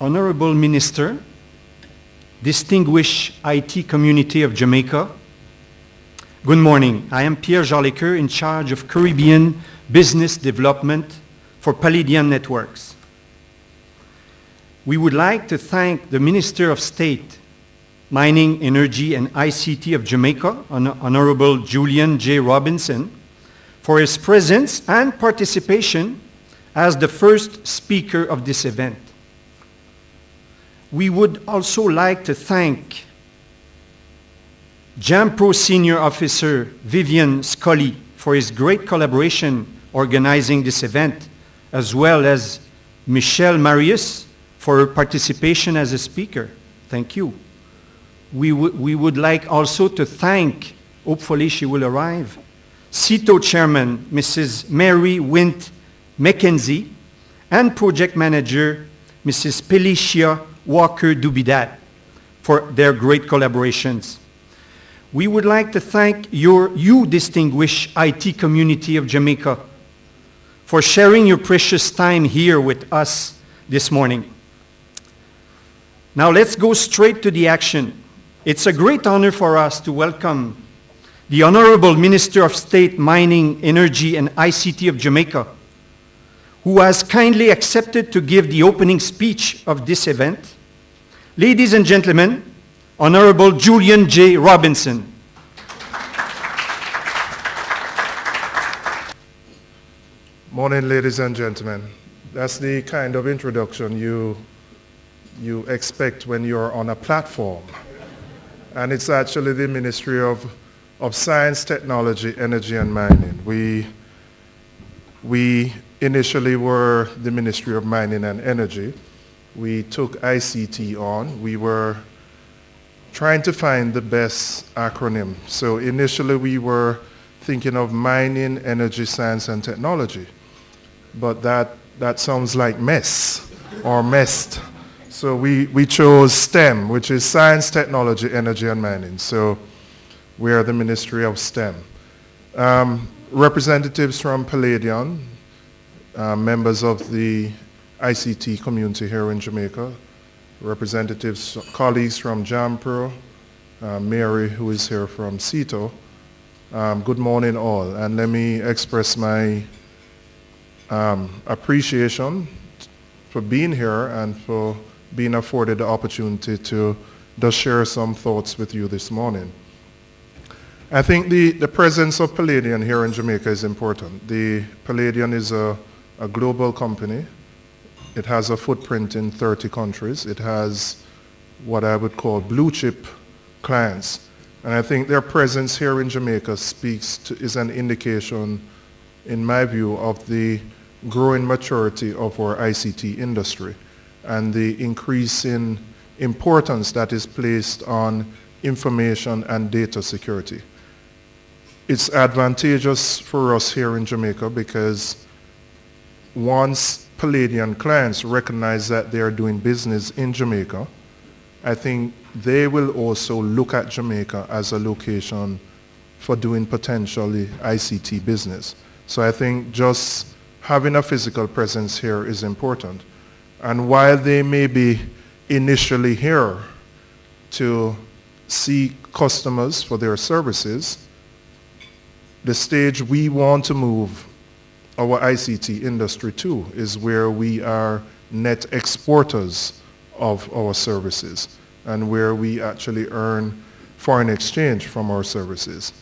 Honorable Minister, distinguished IT community of Jamaica, good morning. I am Pierre Jolicoeur, in charge of Caribbean business development for PALADION Networks. We would like to thank the Minister of State, Mining, Energy and ICT of Jamaica, Honorable Julian J. Robinson, for his presence and participation as the first speaker of this event. We would also like to thank JAMPRO Senior Officer Vivian Scully for his great collaboration organizing this event, as well as Michelle Marius for her participation as a speaker. Thank you. We would like also to thank, hopefully she will arrive, CITO Chairman Mrs. Mary Wint McKenzie and Project Manager Mrs. Felicia Walker-Dubidat for their great collaborations. We would like to thank you distinguished IT community of Jamaica for sharing your precious time here with us this morning. Now let's go straight to the action. It's a great honor for us to welcome the Honorable Minister of State, Mining, Energy and ICT of Jamaica, who has kindly accepted to give the opening speech of this event. Ladies and gentlemen, Honorable Julian J. Robinson. Morning, ladies and gentlemen. That's the kind of introduction you expect when you're on a platform. And it's actually the Ministry of Science, Technology, Energy and Mining. We initially were the Ministry of Mining and Energy. We took ICT on. We were trying to find the best acronym. So initially we were thinking of Mining, Energy, Science and Technology. But that sounds like mess or messed. So we chose STEM, which is Science, Technology, Energy and Mining. So we are the Ministry of STEM. Representatives from PALADION, members of the ICT community here in Jamaica, representatives, colleagues from JAMPRO, Mary, who is here from CITO. Good morning all, and let me express my appreciation for being here and for being afforded the opportunity to just share some thoughts with you this morning. I think the presence of PALADION here in Jamaica is important. The PALADION is a global company. It has a footprint in 30 countries. It has what I would call blue chip clients. And I think their presence here in Jamaica is an indication, in my view, of the growing maturity of our ICT industry and the increase in importance that is placed on information and data security. It's advantageous for us here in Jamaica because once PALADION clients recognize that they are doing business in Jamaica, I think they will also look at Jamaica as a location for doing potentially ICT business. So I think just having a physical presence here is important. And while they may be initially here to see customers for their services, the stage we want to move our ICT industry to is where we are net exporters of our services and where we actually earn foreign exchange from our services.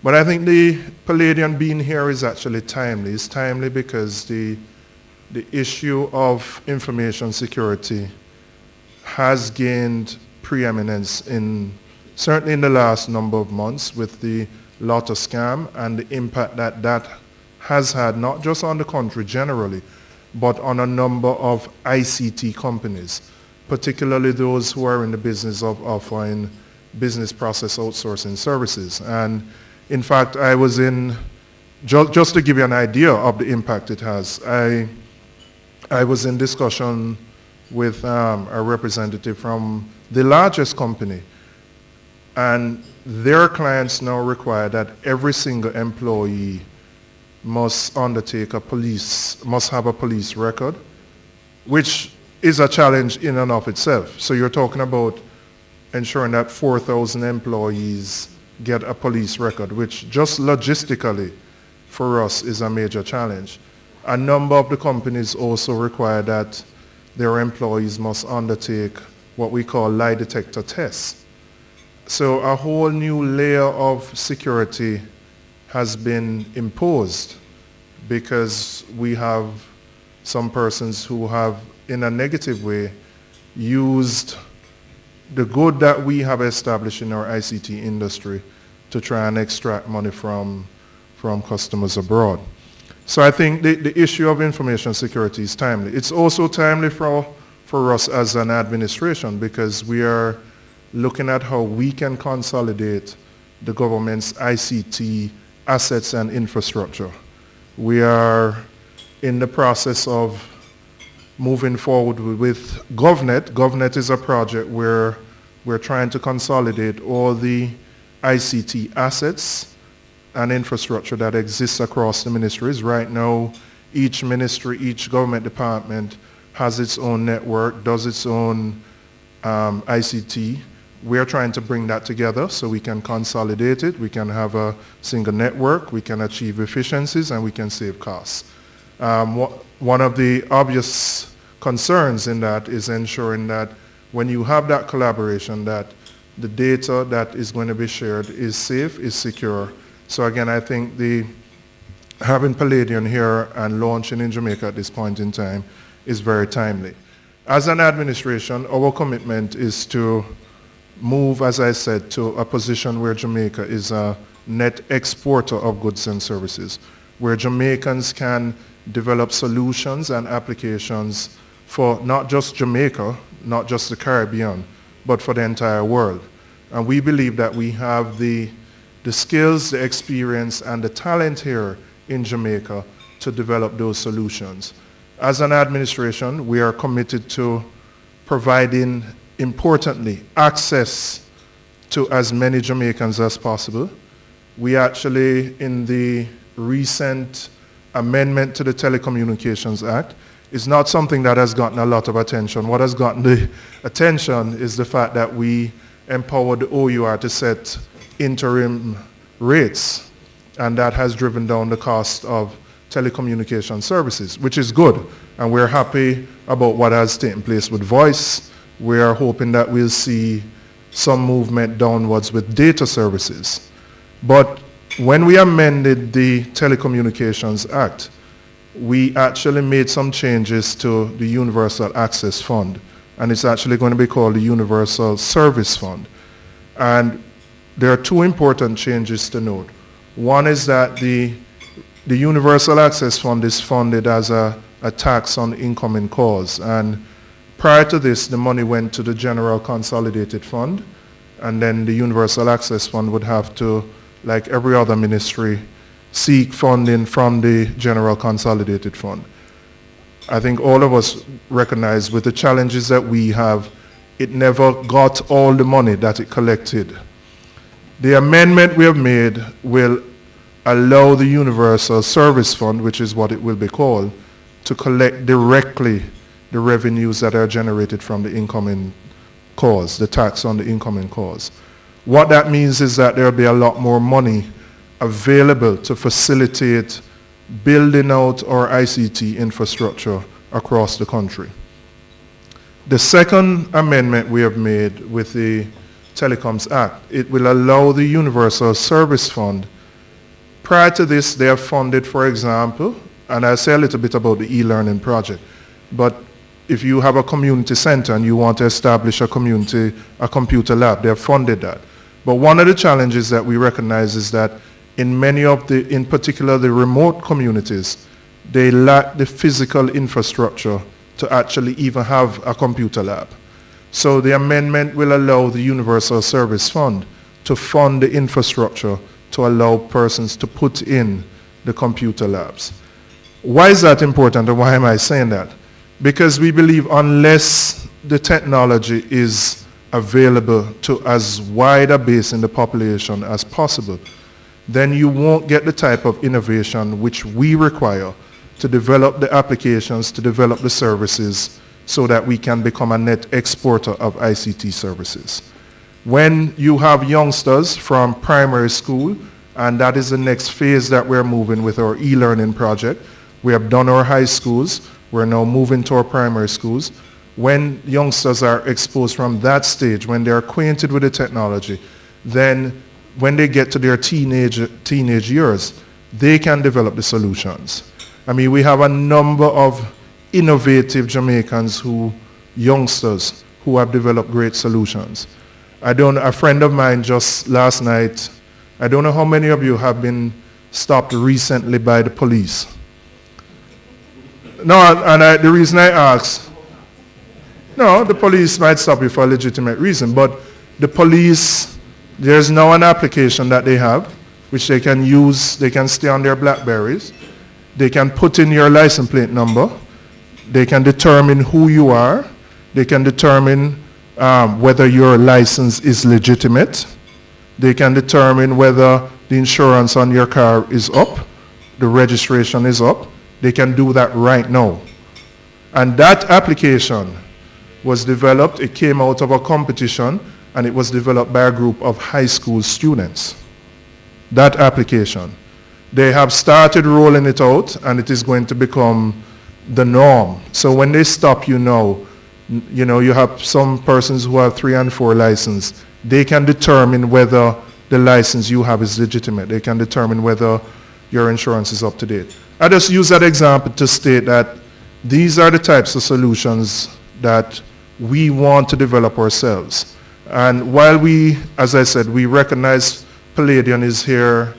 But I think the PALADION being here is actually timely. It's timely because the issue of information security has gained preeminence certainly in the last number of months with the Lotto scam and the impact that has had not just on the country generally, but on a number of ICT companies, particularly those who are in the business of offering business process outsourcing services. And in fact, I was just to give you an idea of the impact it has, I was in discussion with a representative from the largest company, and their clients now require that every single employee must have a police record, which is a challenge in and of itself. So you're talking about ensuring that 4,000 employees get a police record, which just logistically for us is a major challenge. A number of the companies also require that their employees must undertake what we call lie detector tests. So a whole new layer of security has been imposed because we have some persons who have, in a negative way, used the good that we have established in our ICT industry to try and extract money from customers abroad. So I think the issue of information security is timely. It's also timely for us as an administration because we are looking at how we can consolidate the government's ICT assets and infrastructure. We are in the process of moving forward with GovNet. GovNet is a project where we're trying to consolidate all the ICT assets and infrastructure that exists across the ministries. Right now, each ministry, each government department has its own network, does its own ICT. We're trying to bring that together so we can consolidate it, we can have a single network, we can achieve efficiencies, and we can save costs. One of the obvious concerns in that is ensuring that when you have that collaboration, that the data that is going to be shared is safe, is secure. So again, I think having Palladion here and launching in Jamaica at this point in time is very timely. As an administration, our commitment is to move, as I said, to a position where Jamaica is a net exporter of goods and services, where Jamaicans can develop solutions and applications for not just Jamaica, not just the Caribbean, but for the entire world. And we believe that we have the skills, the experience, and the talent here in Jamaica to develop those solutions. As an administration, we are committed to providing, importantly, access to as many Jamaicans as possible. We actually, in the recent amendment to the Telecommunications Act, is not something that has gotten a lot of attention. What has gotten the attention is the fact that we empowered the OUR to set interim rates, and that has driven down the cost of telecommunication services, which is good. And we're happy about what has taken place with voice. We are hoping that we'll see some movement downwards with data services. But when we amended the Telecommunications Act, we actually made some changes to the Universal Access Fund, and it's actually going to be called the Universal Service Fund. And there are two important changes to note. One is that the Universal Access Fund is funded as a tax on incoming calls, and prior to this, the money went to the General Consolidated Fund, and then the Universal Access Fund would have to, like every other ministry, seek funding from the General Consolidated Fund. I think all of us recognize with the challenges that we have, it never got all the money that it collected. The amendment we have made will allow the Universal Service Fund, which is what it will be called, to collect directly the revenues that are generated from the incoming calls, the tax on the incoming calls. What that means is that there will be a lot more money available to facilitate building out our ICT infrastructure across the country. The second amendment we have made with the Telecoms Act, it will allow the Universal Service Fund. Prior to this, they have funded, for example, and I'll say a little bit about the e-learning project, but if you have a community center and you want to establish a computer lab, they have funded that. But one of the challenges that we recognize is that in many of in particular the remote communities, they lack the physical infrastructure to actually even have a computer lab. So the amendment will allow the Universal Service Fund to fund the infrastructure to allow persons to put in the computer labs. Why is that important, and why am I saying that? Because we believe unless the technology is available to as wide a base in the population as possible, then you won't get the type of innovation which we require to develop the applications, to develop the services, so that we can become a net exporter of ICT services. When you have youngsters from primary school, and that is the next phase that we're moving with our e-learning project. We have done our high schools. We're now moving to our primary schools. When youngsters are exposed from that stage, when they're acquainted with the technology, then when they get to their teenage years, they can develop the solutions. I mean, we have a number of innovative Jamaicans youngsters who have developed great solutions. A friend of mine just last night, I don't know how many of you have been stopped recently by the police. No, and the reason I ask, no, the police might stop you for a legitimate reason, but the police, there's now an application that they have, which they can use, they can stay on their Blackberries, they can put in your license plate number, they can determine who you are, they can determine whether your license is legitimate, they can determine whether the insurance on your car is up, the registration is up. They can do that right now. And that application was developed, it came out of a competition, and it was developed by a group of high school students. That application. They have started rolling it out, and it is going to become the norm. So when they stop you now, you have some persons who have 3 and 4 licenses. They can determine whether the license you have is legitimate. They can determine whether your insurance is up to date. I just use that example to state that these are the types of solutions that we want to develop ourselves. And while we, as I said, we recognize Palladion is here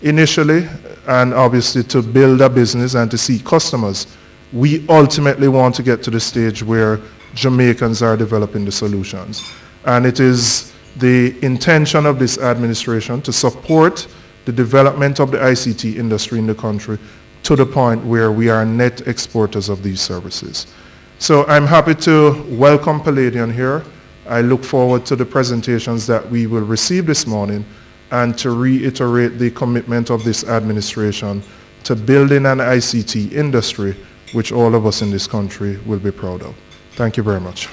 initially and obviously to build a business and to see customers, we ultimately want to get to the stage where Jamaicans are developing the solutions. And it is the intention of this administration to support the development of the ICT industry in the country to the point where we are net exporters of these services. So I'm happy to welcome Palladion here. I look forward to the presentations that we will receive this morning and to reiterate the commitment of this administration to building an ICT industry which all of us in this country will be proud of. Thank you very much.